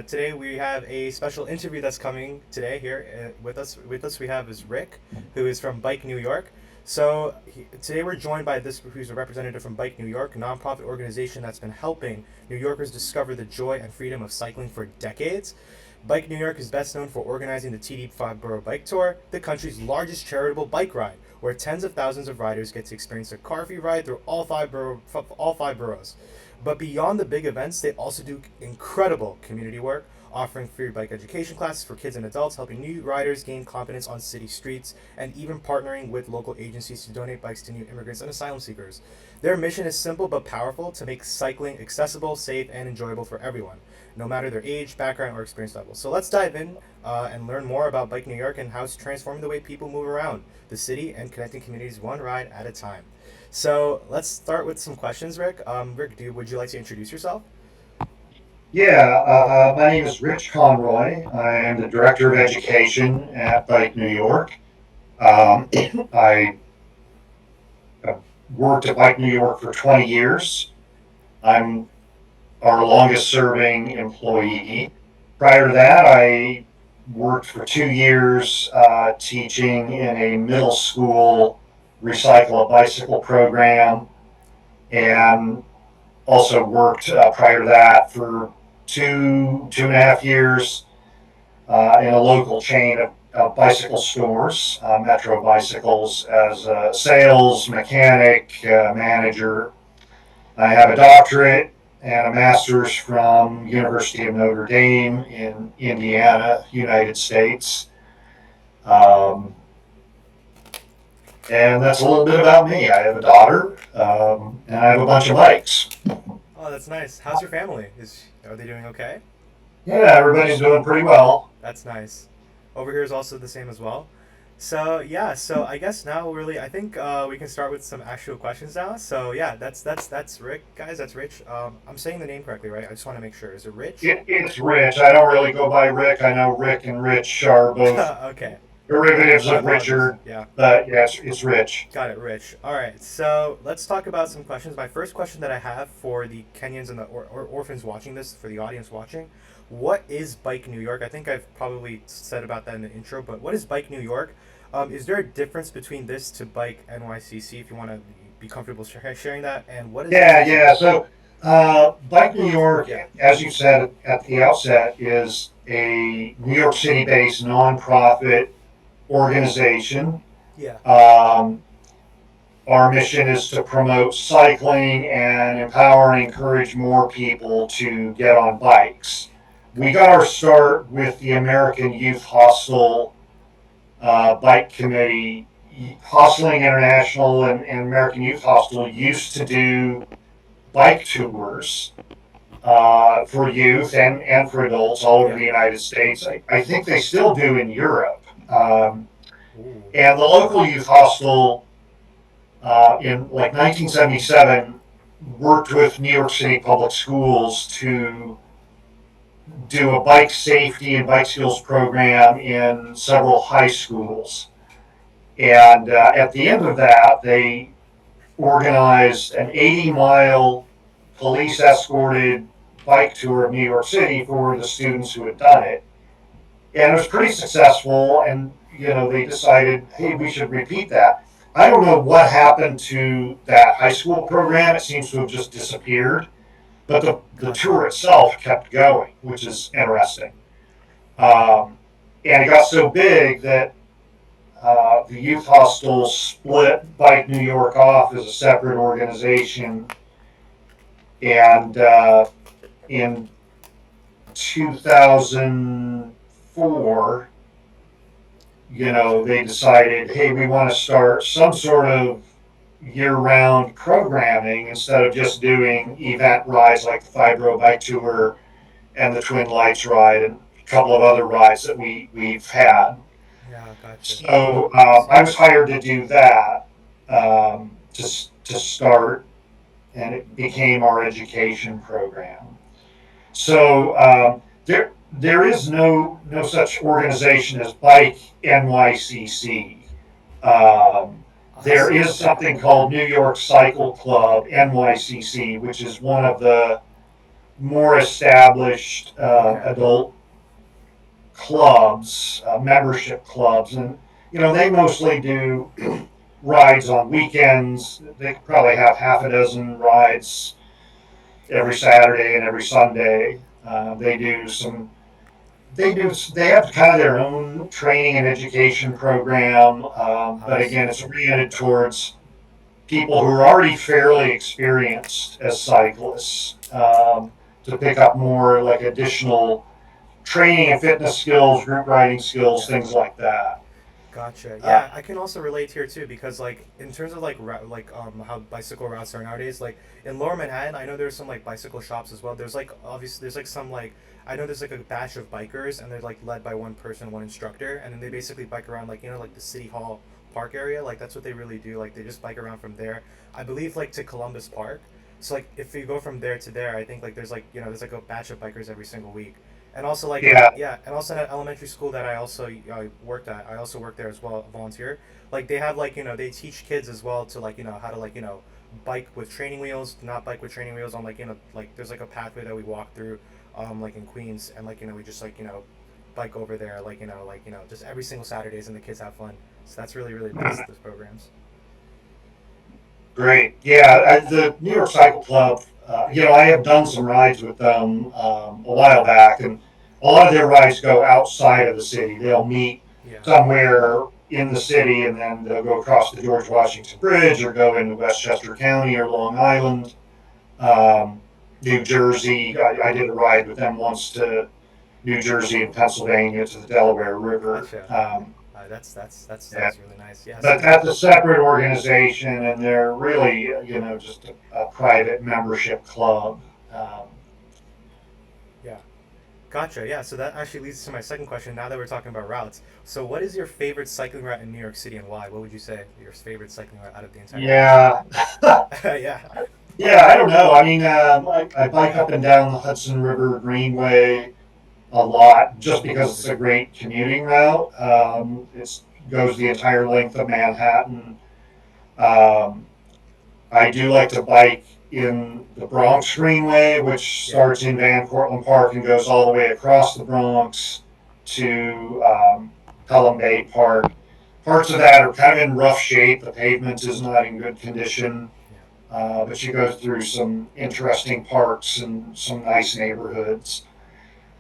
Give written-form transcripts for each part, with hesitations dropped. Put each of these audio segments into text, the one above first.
Today we have a special interview that's coming today here with us. With us we have is Rick, who is from Bike New York. Today we're joined by this who's a representative from Bike New York, a nonprofit organization that's been helping New Yorkers discover the joy and freedom of cycling for decades. Bike New York is best known for organizing the TD Five Borough Bike Tour, the country's largest charitable bike ride, where tens of thousands of riders get to experience a car-free ride through all five boroughs. But beyond the big events, they also do incredible community work, offering free bike education classes for kids and adults, helping new riders gain confidence on city streets, and even partnering with local agencies to donate bikes to new immigrants and asylum seekers. Their mission is simple but powerful: to make cycling accessible, safe, and enjoyable for everyone, no matter their age, background, or experience level. So let's dive in and learn more about Bike New York and how it's transforming the way people move around the city and connecting communities one ride at a time. So let's start with some questions, Rick. Rick, would you like to introduce yourself? My name is Rich Conroy. I am the Director of Education at Bike New York. Um, I worked at Bike New York for 20 years. I'm our longest serving employee. Prior to that, I worked for 2 years teaching in a middle school recycle a bicycle program, and also worked prior to that for 2.5 years in a local chain of bicycle stores, Metro Bicycles, as a sales mechanic manager. I have a doctorate and a master's from University of Notre Dame in Indiana, United States. Um, and that's a little bit about me. I have a daughter, and I have a bunch of bikes. Oh, that's nice. How's your family? Are they doing okay? Yeah, everybody's doing pretty well. That's nice. Over here is also the same as well. So I guess now really I think we can start with some actual questions now. So yeah, that's Rick, guys. That's Rich. I'm saying the name correctly, right? I just want to make sure. Is it Rich? It's Rich. I don't really go by Rick. I know Rick and Rich are both Okay. derivatives My of apologies. Richard, Yeah. but yes, it's Rich. Got it, Rich. All right, so let's talk about some questions. My first question that I have for the Kenyans and the orphans watching this, for the audience watching, what is Bike New York? I think I've probably said about that in the intro, but what is Bike New York? Is there a difference between this to Bike NYCC, if you want to be comfortable sharing that? And what is Yeah. So, Bike New York, Yeah. as you said at the outset, is a New York City-based nonprofit organization. Yeah. Um, our mission is to promote cycling and empower and encourage more people to get on bikes. We got our start with the American Youth Hostel Bike Committee. Hosteling International and American Youth Hostel used to do bike tours for youth and for adults all over Yeah. the United States. I think they still do in Europe. Ooh. And the local youth hostel in like 1977 worked with New York City Public Schools to do a bike safety and bike skills program in several high schools. And at the end of that, they organized an 80-mile police escorted bike tour of New York City for the students who had done it. And it was pretty successful. And, they decided, hey, we should repeat that. I don't know what happened to that high school program. It seems to have just disappeared. But the Gotcha. tour itself kept going, which is interesting. Um, and it got so big that the youth hostel split Bike New York off as a separate organization, and in 2004, they decided, hey, we want to start some sort of year-round programming instead of just doing event rides like the Fibro Bike Tour and the Twin Lights ride and a couple of other rides that we've had. Yeah, gotcha. So I I see. was hired to do that to start, and it became our education program. So there is no such organization as Bike NYCC. Um, I there see. is Okay. something called New York Cycle Club NYCC, which is more established Okay. adult clubs, membership clubs, and they mostly do rides on weekends. They could probably have half a dozen rides every Saturday and every Sunday. They do some. They have kind of their own training and education program, I but again, see. it's oriented towards people who are already fairly experienced as cyclists, to pick up more like additional training and fitness skills, group riding skills, Yeah. things like that. Gotcha. Uh, Yeah, I can also relate here too because like in terms of like how bicycle routes are nowadays, like in Lower Manhattan, I know there's some like bicycle shops as well. There's like obviously there's like some like I know there's like a batch of bikers and they're like led by one person, one instructor, and then they basically bike around like like the City Hall Park area. Like that's what they really do. Like they just bike around from there. I believe like to Columbus Park. So like if you go from there to there, I think like there's like there's like a batch of bikers every single week. And also like yeah, yeah, and also at elementary school that I also worked at, I also worked there as well, volunteer. Like they have like they teach kids as well to like how to like bike with training wheels, not bike with training wheels on like like there's like a pathway that we walk through, like in Queens, and like we just like bike over there like just every single Saturdays, and the kids have fun. So that's really really nice those programs. great. Yeah, the New York Cycle Club. I have done some rides with them a while back, and a lot of their rides go outside of the city. They'll meet Yeah. somewhere in the city, and then they'll go across the George Washington Bridge, or go into Westchester County or Long Island, um, New Jersey. I did a ride with them once to New Jersey and Pennsylvania to the Delaware River. Gotcha. That Yeah. sounds really nice. Yeah. So But that's a separate organization, and they're really, just a private membership club. Um, yeah. Gotcha. Yeah. So that actually leads to my second question. Now that we're talking about routes, so what is your favorite cycling route in New York City, and why? What would you say your favorite cycling route out of the entire nation? yeah, Yeah. yeah. I don't know. I mean, I bike up and down the Hudson River Greenway a lot, just because it's a great commuting route. It goes the entire length of Manhattan. Um, I do like to bike in the Bronx Greenway, which Yeah. starts in Van Cortlandt Park and goes all the way across the Bronx to Pelham Bay Park. Parts of that are kind of in rough shape. The pavement is not in good condition, Yeah. but you go through some interesting parks and some nice neighborhoods.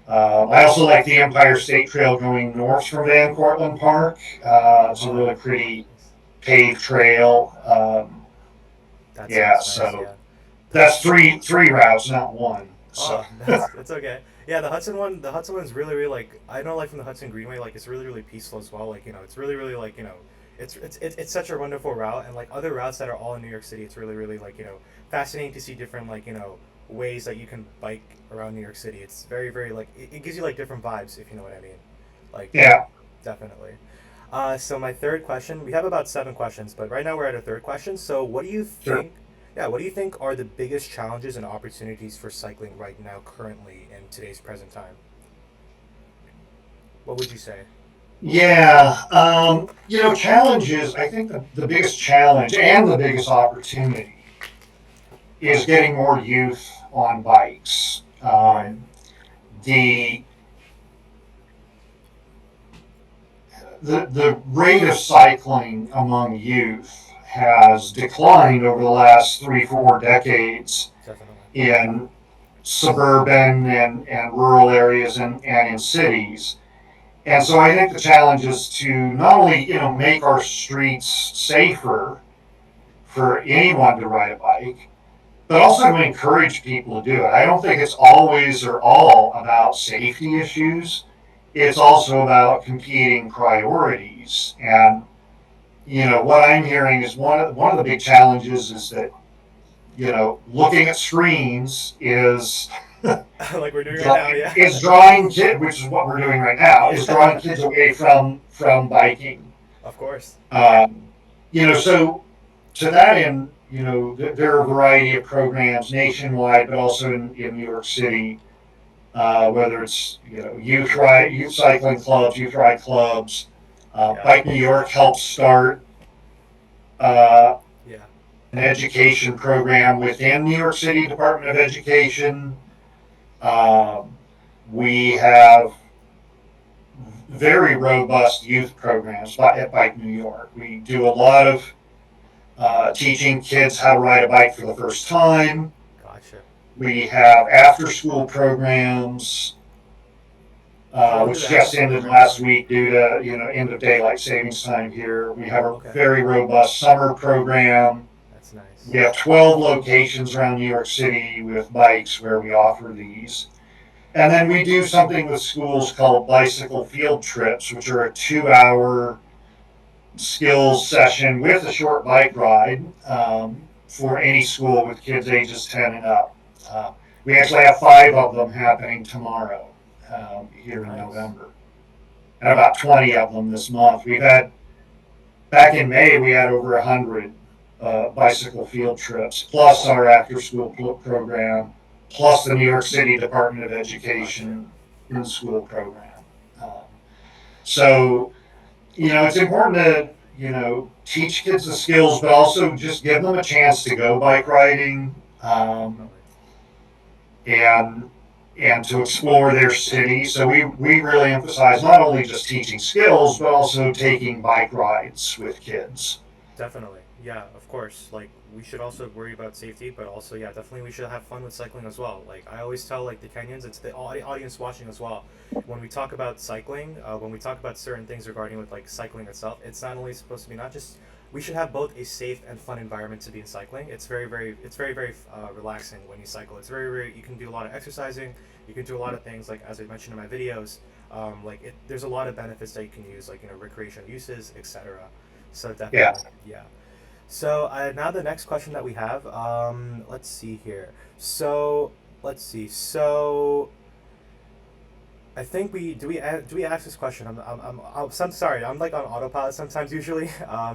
I also like the Empire State Trail going north from Van Cortlandt Park. It's a Oh, really pretty nice. paved trail. That Yeah, sounds nice. so Yeah. The that's Hudson. three routes, not one. So Oh, that's okay. Yeah, the Hudson one's really really like I know like from the Hudson Greenway like it's really really peaceful as well. Like it's really really like it's such a wonderful route, and like other routes that are all in New York City, it's really really like fascinating to see different like ways that you can bike around New York City. It's very very like it gives you like different vibes if you know what I mean. Like yeah, definitely. So my third question, we have about seven questions, but right now we're at a third question. So what do you sure. think? Yeah, what do you think are the biggest challenges and opportunities for cycling right now, currently in today's present time? What would you say? Yeah, challenges. I think the biggest challenge and the biggest opportunity is getting more youth on bikes. Right. The the rate of cycling among youth has declined over the last 3 4 decades Definitely. in suburban and rural areas and in cities. And so I think the challenge is to not only make our streets safer for anyone to ride a bike, but also to encourage people to do it. I don't think it's always or all about safety issues. It's also about competing priorities. And what I'm hearing is one of the big challenges is that looking at screens Like we're doing right now. Yeah. is drawing kids, which is what we're doing right now, is drawing Yeah. kids away from biking. Of course. Um, so to that end, there are a variety of programs nationwide, but also in New York City, whether it's youth cycling clubs, youth ride clubs. Yeah. Bike New York helps start uh, Yeah. an education program within New York City Department of Education. Um, we have very robust youth programs at Bike New York. We do a lot of teaching kids how to ride a bike for the first time. Gotcha. We have after school programs, How long do which the after just school ended programs? last week due to end of daylight savings time here. We have a Okay, very robust summer program. that's nice. We have 12 locations around New York City with bikes where we offer these. And then we do something with schools called bicycle field trips, which are a 2 hour skills session with a short bike ride for any school with kids ages 10 and up. We actually have 5 of them happening tomorrow here in Nice. November, and about 20 of them this month. We've had back in May we had over 100 bicycle field trips, plus our after-school program, plus the New York City Department of Gotcha. Education in-school program. Um, so it's important to teach kids the skills, but also just give them a chance to go bike riding, Definitely. and to explore their city. So we really emphasize not only just teaching skills, but also taking bike rides with kids. Definitely. Yeah, of course. Like we should also worry about safety, but also yeah, definitely we should have fun with cycling as well. Like I always tell like the Kenyans, it's the audience watching as well. When we talk about cycling, when we talk about certain things regarding with like cycling itself, it's not only supposed to be not just we should have both a safe and fun environment to be in cycling. It's very relaxing when you cycle. It's very you can do a lot of exercising. You can do a lot of things like as I mentioned in my videos. There's a lot of benefits that you can use like recreational uses, etc. So Yeah. definitely, yeah. So now the next question that we have, let's see here. So let's see. So I think we ask this question. I'm sorry. I'm like on autopilot sometimes usually.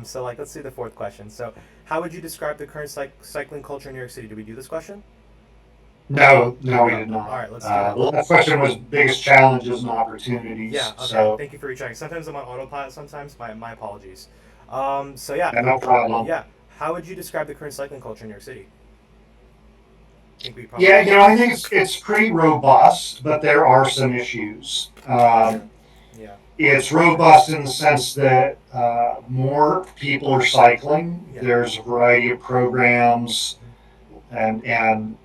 So like let's see the fourth question. So how would you describe the current cycling culture in New York City? Did we do this question? No, no, we No. did All not. right. Let's do that. The last question was biggest challenges and Yeah. opportunities. Okay. So, Thank you for rechecking. Sometimes I'm on autopilot. Sometimes my apologies. So yeah, yeah, no problem. yeah. How would you describe the current cycling culture in New York City? I think we Yeah, probably I think it's pretty robust, but there are some issues. gotcha. Yeah. It's robust in the sense that more people are cycling. Yeah. There's a variety of programs Mhm. and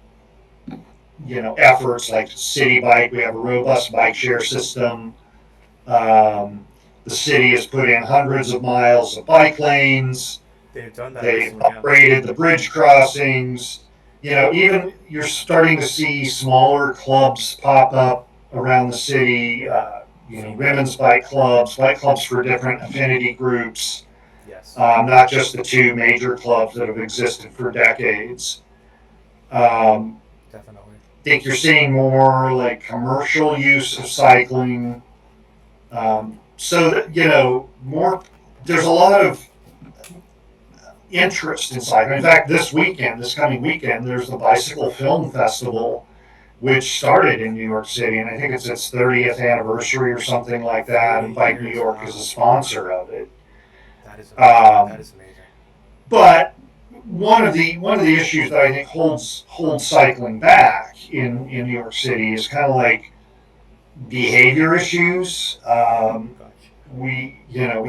efforts like City Bike. We have a robust bike share system. Um, the city has put in hundreds of miles of bike lanes. They've done that They've recently, yeah. upgraded the bridge crossings. Even you're starting to see smaller clubs pop up around the city. Yeah. Seen that. Women's bike clubs for different affinity groups, Yes. not just the two major clubs that have existed for decades. Um, Definitely. I think you're seeing more like commercial use of cycling. So that more. There's a lot of interest in cycling. In fact, this coming weekend, there's the Bicycle Film Festival, which started in New York City, and I think it's its 30th anniversary or something like that. And 30 Bike New years. York is a Wow. sponsor of it. That is amazing. That Um, is amazing. but one of the issues that I think holds cycling back in New York City is kind of like behavior issues. Gotcha. We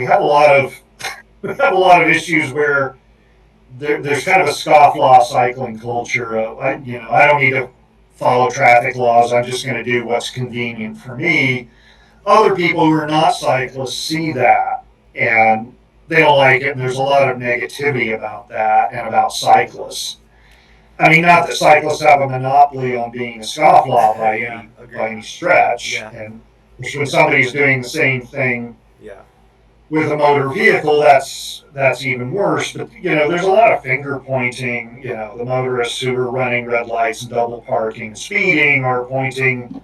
have a lot of we have a lot of issues where there's kind of a scofflaw cycling culture. I don't need to follow traffic laws. I'm just going to do what's convenient for me. Other people who are not cyclists see that and they don't like it. And there's a lot of negativity about that and about cyclists. I mean, not that cyclists have a monopoly on being a scofflaw Yeah. by Agreed. any stretch. Yeah. And when somebody's doing the same thing Yeah. with a motor vehicle, that's even worse. But there's a lot of finger pointing. The motorists who are running red lights and double parking and speeding are pointing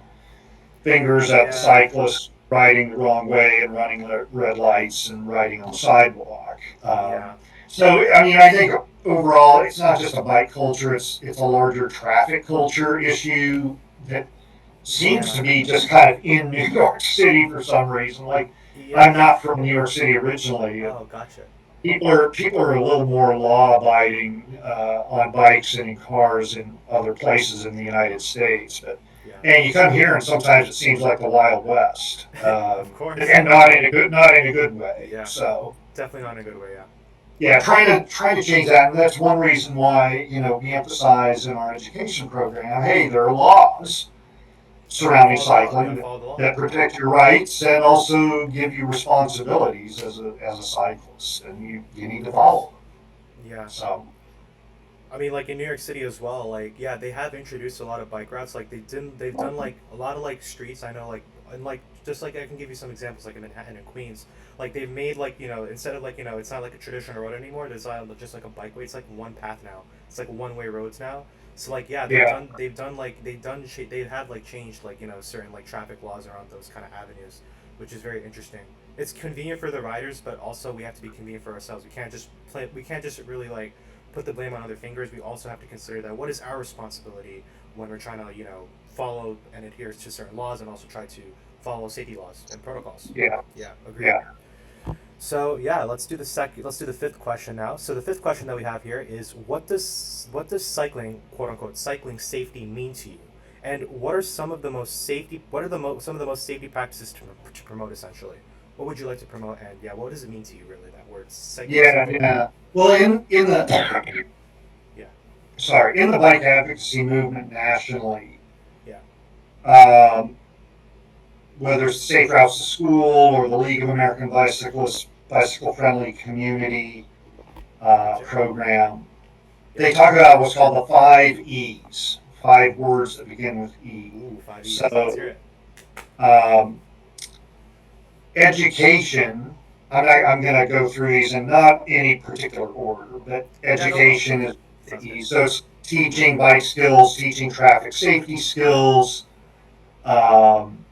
fingers at the Yeah. cyclists riding the wrong way and running red lights and riding on the sidewalk. Yeah. So I mean, I think overall, it's not just a bike culture; it's a larger traffic culture issue that seems Yeah. to be just kind of in New York City for some reason. Like, Yeah. I'm not from New York City originally. Oh, gotcha. People are a little more law abiding on bikes and in cars in other places in the United States, but Yeah. And you come here, and sometimes it seems like the Wild West, Of course. and not in a good way. Yeah. So Definitely not in a good way. Yeah. yeah, trying to change that, and that's one reason why we emphasize in our education program, hey, there are laws And you gotta surrounding follow the law. You cycling gotta follow the law. that protect your rights and also give you responsibilities as a cyclist, and you need Of to course. follow them. Yeah. So I mean, like in New York City as well. Like, yeah, they have introduced a lot of bike routes. Like, they've done like a lot of like streets. I know, like, and like just like I can give you some examples, like in Manhattan and Queens. Like they've made like instead of like it's not like a traditional road anymore. There's just like a bikeway. It's like one path now. It's like one way roads now. So like yeah, yeah, they have like changed like certain like traffic laws around those kind of avenues, which is very interesting. It's convenient for the riders, but also we have to be convenient for ourselves. We can't just play. We can't just really like put the blame on other fingers. We also have to consider that what is our responsibility when we're trying to follow and adhere to certain laws and also try to follow safety laws and protocols. yeah, Yeah, agreed. yeah. So yeah, let's do the fifth question now. So the fifth question that we have here is what does cycling, quote unquote, cycling safety mean to you? And what are some of the most safety what are some of the most safety practices to promote essentially? What would you like to promote, and yeah, what does it mean to you really, that word cycling Yeah, safety? yeah. Well, in the Yeah. in the bike advocacy movement nationally, Yeah. um, whether it's the Safe Routes to School or the League of American Bicyclists Bicycle Friendly Community Gotcha. program, Yep. they talk about what's called the 5 E's, 5 words that begin with E. Ooh, 5 E's. Let's hear So it. um, education. I'm going to go through these in not any particular order, but Yeah, no problem. education is the Sounds good. E. So it's teaching bike skills, teaching traffic safety skills, um,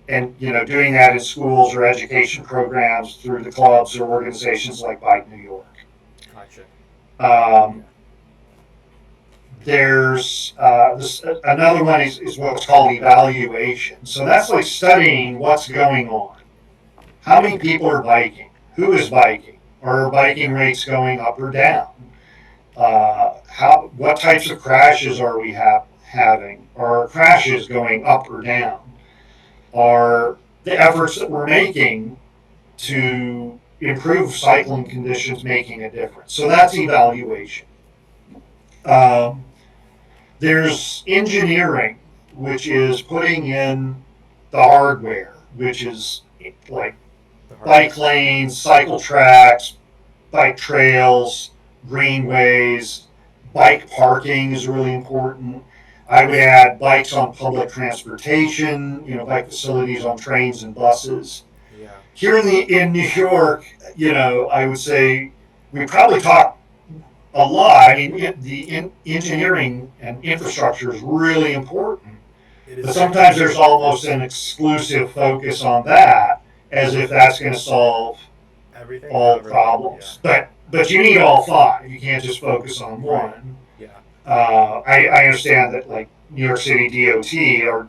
and doing that in schools or education programs through the clubs or organizations like Bike New York. Gotcha. Um, Yeah. there's another one is what's called evaluation. So that's like studying what's going on. How many people are biking? Who is biking? Are biking Yeah. rates going up or down? What types of crashes are we having? Are crashes going up or down? Are the efforts that we're making Yeah. to improve cycling conditions making a difference? So that's evaluation. Um, there's engineering, which is putting in the hardware, which is like The bike hardware. lanes, cycle tracks, bike trails, greenways, bike parking is really important. I would add bikes on public transportation, bike facilities on trains and buses. Yeah. Here in New York, I would say we probably talk a lot. I mean, engineering and infrastructure is really important, It is but very sometimes important. there's almost an exclusive focus on that, as if that's going to solve Everything? all Not really. Yeah. problems. But you need all five. You can't just focus on Right. one. Yeah. I understand that like New York City DOT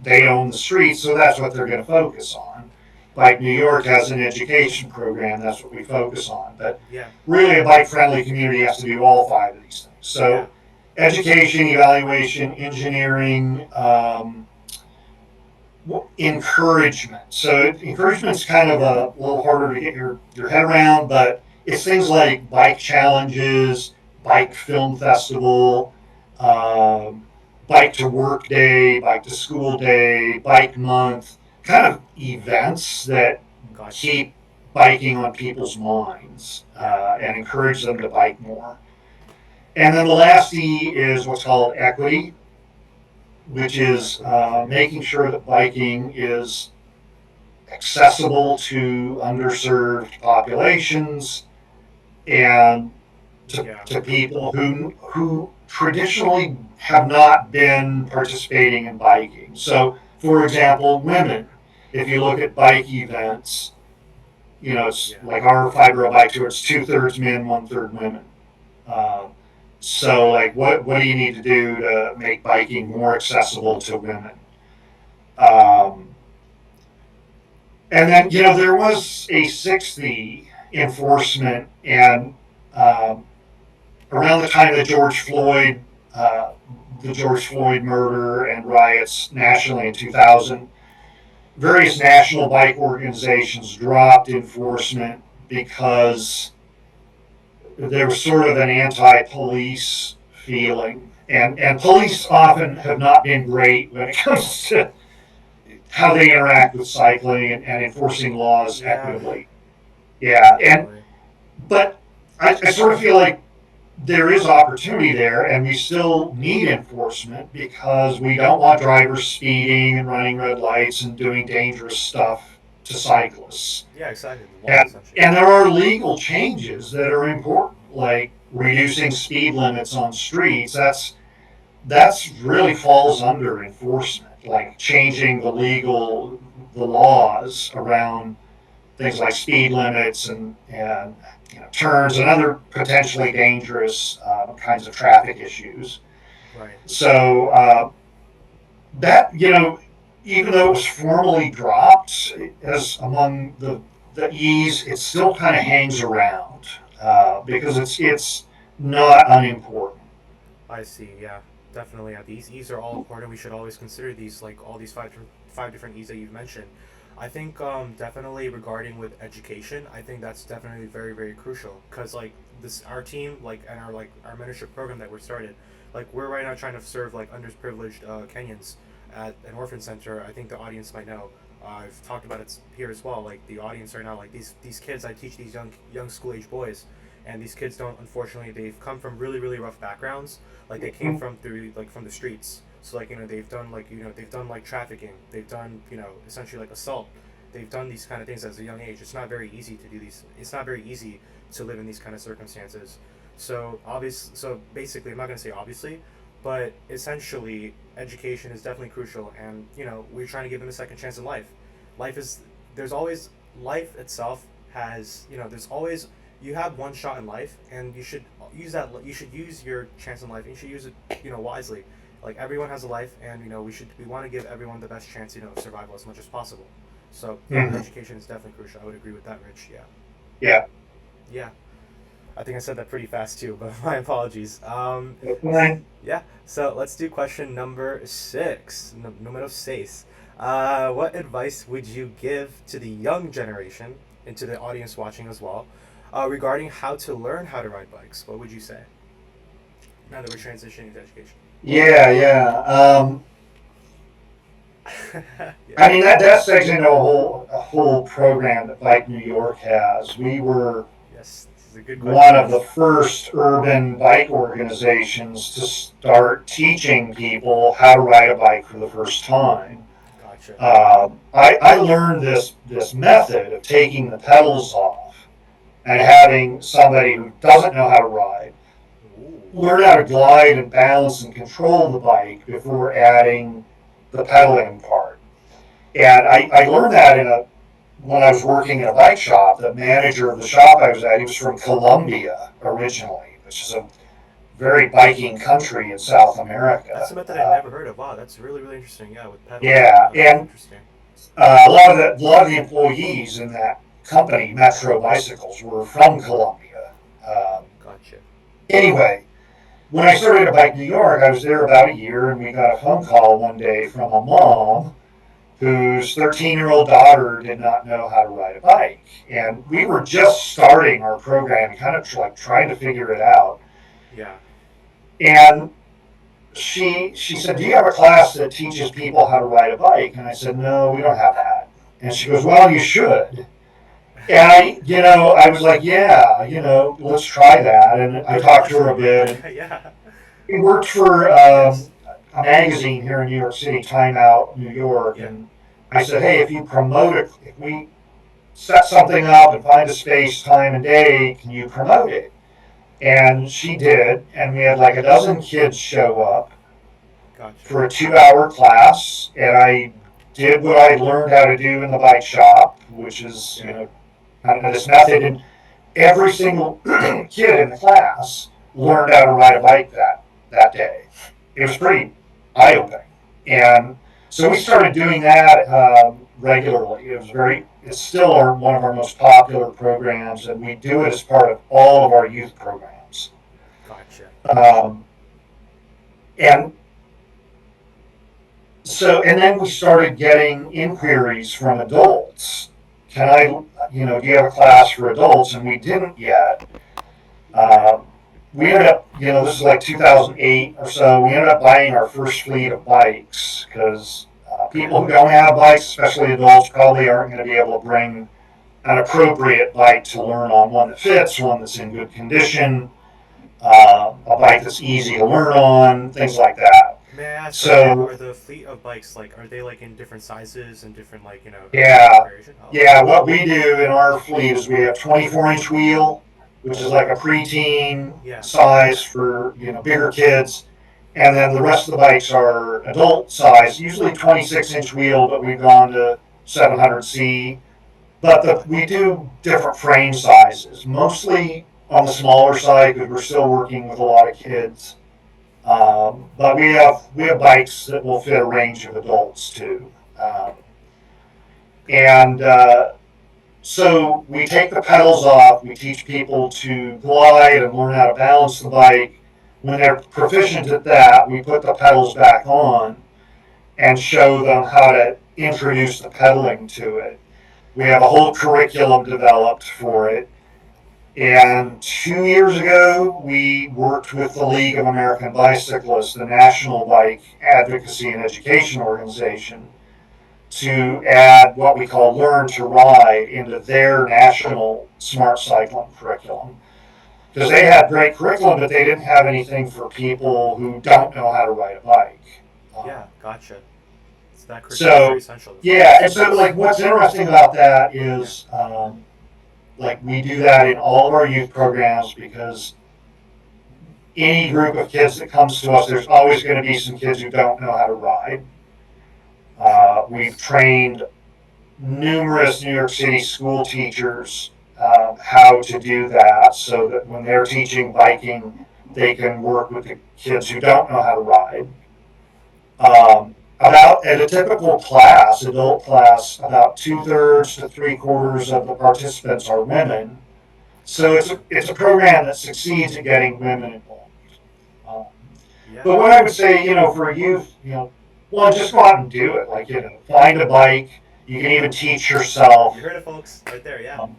they own the streets, so that's what they're going to focus on. Like New York has an education program, that's what we focus on. But Yeah. really, a bike friendly community has to do all five of these things. Yeah. So education, evaluation, engineering, encouragement. So encouragement is kind of Yeah. a little harder to get your head around, but it's things like bike challenges, bike film festival, um, bike to work day, bike to school day, bike month, kind of events that Gotcha. keep biking on people's minds Yeah. and encourage them to bike more. And then the last E is what's called equity, which is Equity. making sure that biking is accessible to underserved populations and Yeah. to people who traditionally have not been participating in biking. So, for example, women. If you look at bike events, it's Yeah. like our 5 Girl Bike Tour. It's 2/3 men, 1/3 women. Uh, so, like, what do you need to do to make biking more accessible to women? Um, and then, there was a 60 enforcement, and um, around the time that George Floyd, uh, the George Floyd murder and riots nationally in 2000, various national bike organizations dropped enforcement because there was sort of an anti-police feeling. And police often have not been great when it comes to how they interact with cycling and enforcing laws Yeah, equitably. Yeah, definitely. but I sort of feel like there is opportunity there, and we still need enforcement because we don't want drivers speeding and running red lights and doing dangerous stuff to cyclists. Yeah, exactly. The law, And, essentially. and there are legal changes that are important, like reducing speed limits on streets. That's really falls under enforcement, like changing the laws around things like speed limits and turns and other potentially dangerous kinds of traffic issues. Right. So that even though it was formally dropped as among the E's, it still kind of hangs around because it's not unimportant. I see. Yeah, definitely. Yeah, these E's are all important. We should always consider these, like all these five different E's that you've mentioned. I think definitely regarding with education, I think that's definitely very very crucial because like this our team like and our mentorship program that we're started, like we're right now trying to serve like underprivileged Kenyans at an orphan center. I think the audience might know. I've talked about it here as well. Like the audience right now, like these kids, I teach these young school age boys, and these kids don't unfortunately they've come from really really rough backgrounds, like they came from through like from the streets, so like they've done like they've done like trafficking, they've done essentially like assault, they've done these kind of things as a young age. It's not very easy to do these, it's not very easy to live in these kind of circumstances. So basically I'm not going to say obviously, but essentially education is definitely crucial, and we're trying to give them a second chance in life. Life is there's always life itself has there's always you have one shot in life, and you should use your chance in life, and you should use it wisely. Like everyone has a life, and we want to give everyone the best chance of survival as much as possible. So yeah, Mm-hmm. education is definitely crucial. I would agree with that, Rich. Yeah. Yeah. Yeah, I think I said that pretty fast too, but my apologies. Right. Yeah, so let's do question number six, numero seis. What advice would you give to the young generation and to the audience watching as well, regarding how to learn how to ride bikes? What would you say now that we're transitioning to education? Yeah, yeah. Yeah. I mean that segues into a whole program that Bike New York has. We were Yes, this is a good one question. of the first urban bike organizations to start teaching people how to ride a bike for the first time. Gotcha. I learned this method of taking the pedals off and having somebody who doesn't know how to ride Ooh. learn how to glide and balance and control the bike before adding the pedaling part. And I learned that when I was working in a bike shop. The manager of the shop I was at, he was from Colombia originally, which is a very biking country in South That's a America. method I never heard of. Wow, that's really really interesting. Yeah, with pedaling. Yeah, Wow, and interesting. a lot of the employees in that company, Metro Bicycles, were from Colombia. Gotcha. Anyway, when I started at Bike New York, I was there about a year, and we got a phone call one day from a mom whose 13-year-old daughter did not know how to ride a bike. And we were just starting our program, kind of like trying to figure it out. Yeah. And she said, "Do you have a class that teaches people how to ride a bike?" And I said, "No, we don't have that." And she goes, "Well, you should." And I was like, "Yeah, let's try that." And I Good talked to her a question. bit. And Yeah. we worked for Yes. a magazine here in New York City, Time Out New York. Yeah. And I said, "Hey, if you promote it, if we set something up and find a space, time, and day, can you promote it?" And she did. And we had like a dozen kids show up Gotcha. for a 2 hour class. And I did what I learned how to do in the bike shop, which is, Yeah. kind of this method. And every single kid in the class learned how to ride a bike that day. It was pretty eye opening. And so we started doing that regularly. It's still one of our most popular programs, and we do it as part of all of our youth programs. Gotcha. Um, and So, and then we started getting inquiries from adults. Can I, do you have a class for adults? And we didn't yet. Uh, we ended up, this is like 2008 or so, we ended up buying our first fleet of bikes because Oh yeah. people who don't have bikes, especially adults, probably aren't going to be able to bring an appropriate bike to learn on, one that fits, one that's in good condition, a bike that's easy to learn on, things like that. May I ask, So, are the fleet of bikes like are they like in different sizes and different like yeah, variation? Oh, okay. yeah, what we do in our fleet is we have 24-inch wheel, which is like a preteen Yeah. size for, bigger kids. And then the rest of the bikes are adult size, usually 26-inch wheel, but we've gone to 700C. But we do different frame sizes, mostly on the smaller side because we're still working with a lot of kids. But we have bikes that will fit a range of adults too. And So we take the pedals off. We teach people to glide and learn how to balance the bike. When they're proficient at that, we put the pedals back on and show them how to introduce the pedaling to it. We have a whole curriculum developed for it. Nice. And 2 years ago, we worked with the League of American Bicyclists, the national bike advocacy and education organization, to add what we call Learn to Ride into their national smart cycling curriculum. Because they had great curriculum, but they didn't have anything for people who don't know how to ride a bike. Um, Yeah, gotcha. So that curriculum is very so, essential, of yeah, course. and so like what's interesting about that Yeah. is like we do that in all of our youth programs because any group of kids that comes to us, there's always going to be some kids who don't know how to ride. Sure. We've trained numerous New York City school teachers how to do that so that when they're teaching biking, they can work with the kids who don't know how to ride. About at a typical class, adult class, about 2/3 to 3/4 of the participants are women. So it's a program that succeeds at getting women involved. Um, Yeah. but what I would say, for youth, one, just go out and do it. Like, find a bike. You can even teach yourself. You heard it, folks, right there. Yeah. Um,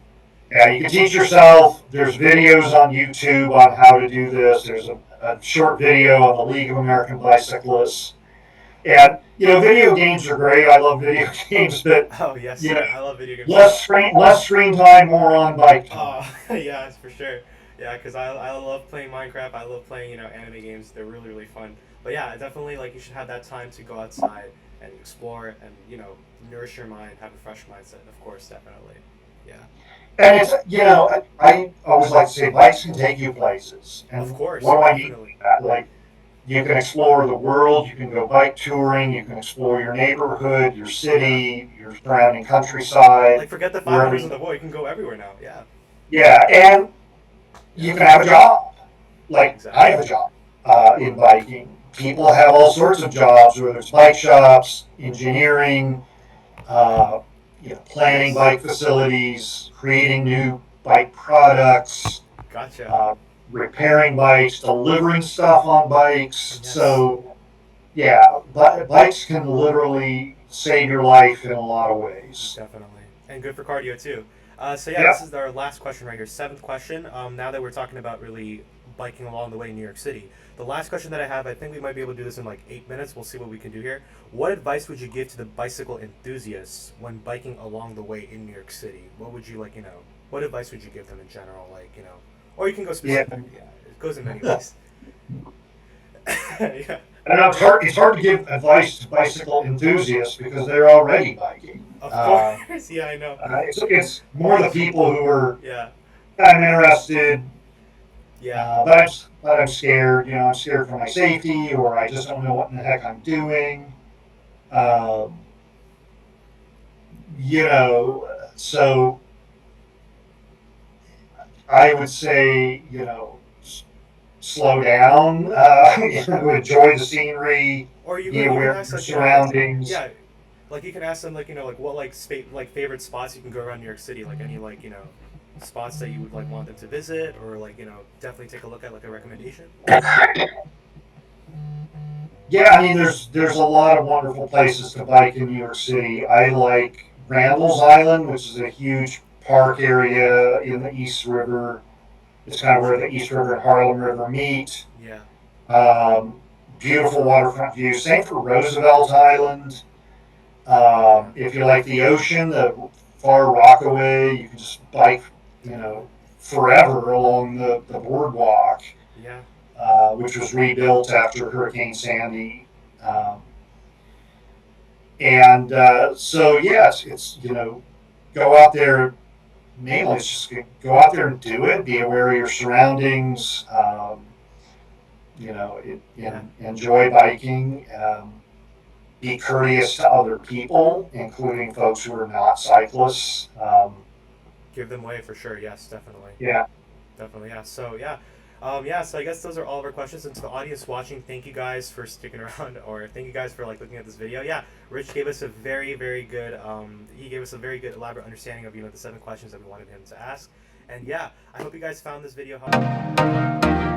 yeah, you can teach yourself. There's videos on YouTube on how to do this. There's a short video on the League of American Bicyclists. And, video games are great. I love video games, but, Oh yes, you know, yeah. I love video games too. less screen time, more on bike time. Oh yeah, that's for sure. Yeah, because I love playing Minecraft. I love playing anime games. They're really really fun. But yeah, definitely like you should have that time to go outside and explore and nourish your mind, have a fresh mindset. Of course, definitely. Yeah. And it's, I always like to say bikes can take you places. Of And course, what do I mean definitely. by that? Like, you can explore the world, you can go bike touring, you can explore your neighborhood, your Yeah. city, your surrounding countryside, Like forget the five wherever wonders of you. the world. You can go everywhere now. Yeah. Yeah, and you Yeah. can have a job. Like, I Exactly. have a job in biking. People have all sorts of jobs, whether it's bike shops, engineering, uh, planning Yes. bike facilities, creating new bike products, Gotcha. uh, repairing bikes, delivering stuff on bikes. Yes. So, yeah, bikes can literally save your life in a lot of ways. Definitely. And good for cardio too. So yeah, this Yeah. is our last question right here, seventh question. Now that we're talking about really biking along the way in New York City, the last question that I have, I think we might be able to do this in like 8 minutes. We'll see what we can do here. What advice would you give to the bicycle enthusiasts when biking along the way in New York City? What would you like? What advice would you give them in general? Or you can go Yeah. specific. Yeah, it goes in many ways. Yeah. I know it's hard to give advice to bicycle enthusiasts because they're already biking. Of course. Yeah, I know. It's more the people who are Yeah. kind of interested, Yeah. but I'm scared. I'm scared for my safety, or I just don't know what in the heck I'm doing. Um, so I would say, slow down, enjoy the scenery, Or you be can aware of ask your like surroundings. yeah, like you can ask them like what like favorite spots you can go around New York City, like any spots that you would like want them to visit, or definitely take a look at like a recommendation. Yeah, I mean, there's a lot of wonderful places to bike in New York City. I like Randall's Island, which is a huge park area in the East River. It's kind of where the East River and Harlem River meet. Yeah. Um, Beautiful waterfront view. Same for Roosevelt Island. Yeah. If you like the ocean, the far Rockaway, you can just bike, you Definitely. know, forever along the boardwalk, Yeah. which was rebuilt after Hurricane Sandy. Um, and so, yes, it's, go out there. Mainly, it's just go out there and do it. Be aware of your surroundings. Yeah. Enjoy biking. Be courteous to other people, including folks who are not cyclists. Give them way for sure. Yes, definitely. Yeah. Definitely, yeah. So yeah, yeah. So I guess those are all of our questions. And to the audience watching, thank you guys for sticking around, or thank you guys for like looking at this video. Yeah, Rich gave us a very, very good. He gave us a very good, elaborate understanding of the 7 questions that we wanted him to ask. And yeah, I hope you guys found this video helpful.